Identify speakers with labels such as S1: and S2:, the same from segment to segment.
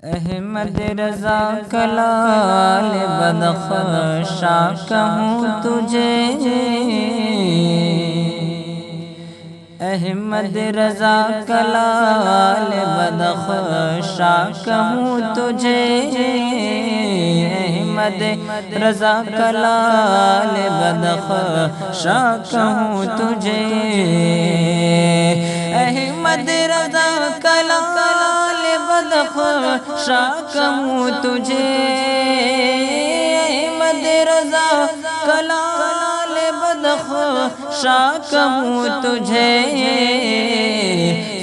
S1: Ahmad Raza کلال Badakhshan کہوں تجھے، Ahmad Raza کلال Badakhshan کہوں تجھے، احمد رضا کلال بدخشاں کہوں تجھے، احمد رضا کلال بدخشاں کہوں تجھے، احمد رضا کلال بدخشاں کہوں تجھے،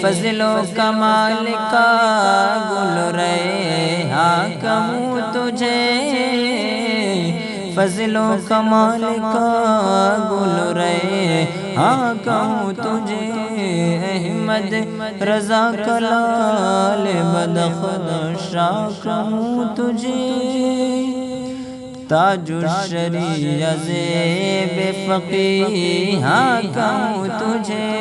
S1: فضل و کمال کا گل ریحاں کہوں تجھے، فضل و کمال کا گل ریحاں کہوں تجھے، احمد رضا کلال بدخشاں کہوں تجھے، تاج الشریعہ زیب فقیہاں کہوں تجھے،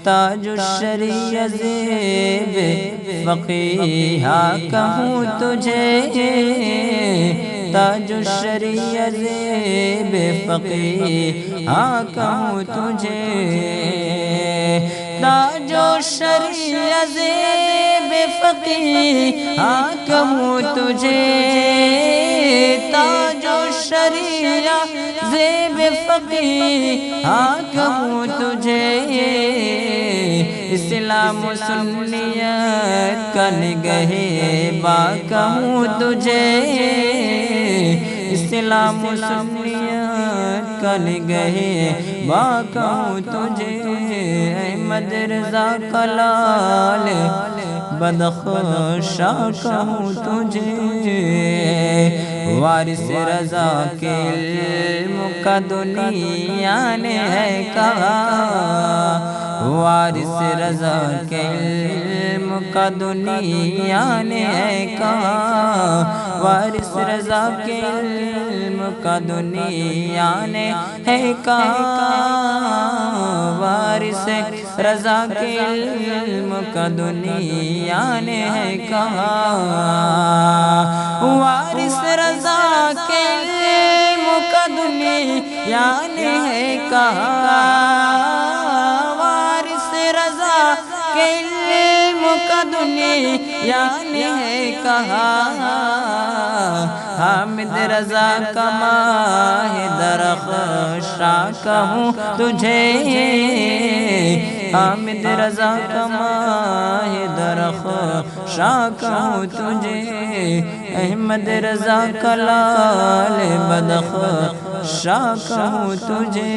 S1: تاج الشریعہ زیب فقیہاں کہوں تجھے، تاج الشریعہ زیب فقیہاں کہوں تجھے، تاج الشریعہ زیب فقیہاں کہوں تجھے، تاج الشریعہ زیب فقیہاں کہوں تجھے، اسلام و سنیت کا نگہباں کہوں تجھے، اسلام و سنیت کا نگہباں کہوں تجھے، احمد رضا کلال بدخشاں کہوں تجھے، وارث رضا کے علم کا دنیا نے ہے کہا، وارث رضا کے علم کا دنیا نے ہے کہا، وارث رضا کے علم کا دنیا نے ہے کہا، وارث رضا کے علم کا دنیا نے ہے کہا، وارث رضا کے علم کا دنیا نے ہے کہا، وارث رضا کے علم کا دنیا نے ہے کہا، حامد رضا کا ماہ درخشاں کہوں تجھے، حامد رضا کا ماہ درخشاں کہوں تجھے، احمد رضا کلال بدخشاں کہوں تجھے،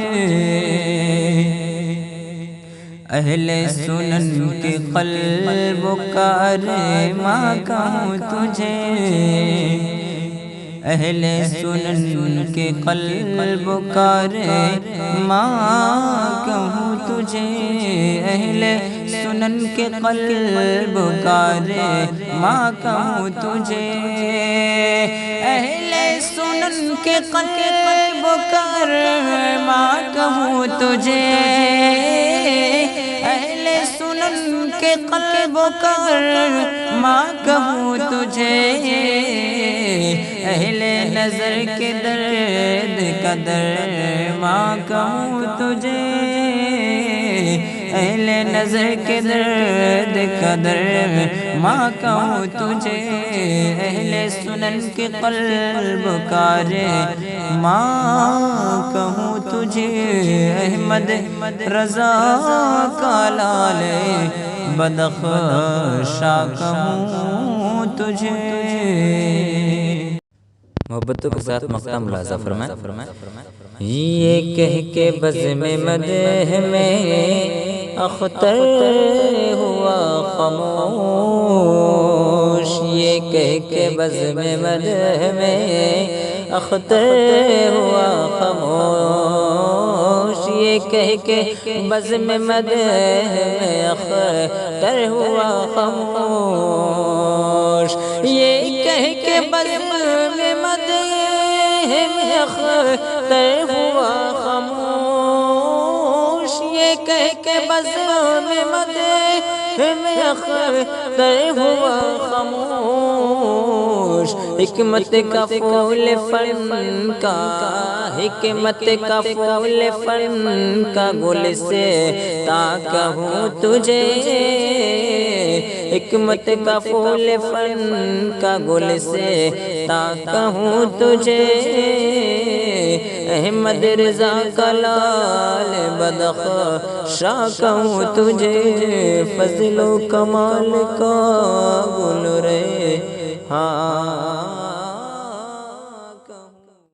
S1: اہل سنن کے قلب کا ارماں کہوں تجھے، اہل سنن کے قلب کا ارماں کہوں تجھے، اہل سنن کے قلب کا ارماں کہوں تجھے، اہل سنن کے قلب کا ارماں کہوں تجھے، اہل سنن کے قلب کا ارماں کہوں تجھے، اہل نظر کے درد کا درماں کہوں تجھے، اہل نظر کے درد کا درماں کہوں تجھے، اہل سنن کے قلب کا ارماں کہوں تجھے، احمد رضا کلال بدخشاں کہوں تجھے۔
S2: محبتوں کے ساتھ مقطع ملاحظہ فرمائیں، یہ کہہ کے بزم مدح میں اختر ہوا خاموش، یہ کہہ کے بزم مدح میں اختر ہوا خاموش، یہ کہہ کے بزم مدح میں اختر ہوا خاموش، یہ کہہ کے بزم مدح میں اختر ہوا خاموش، یہ یہ کہہ کے بزم مدح میں اختر ہوا خاموش حکمت کا پھول فن کا حکمت کا پھول فن کا گل سے تا کہوں تجھے حکمت کا پھول فن کا گل سے تا کہوں تجھے احمد رضا کا لال بدخشاں کہوں تجھے فضل و کمال کا گل رے ہاں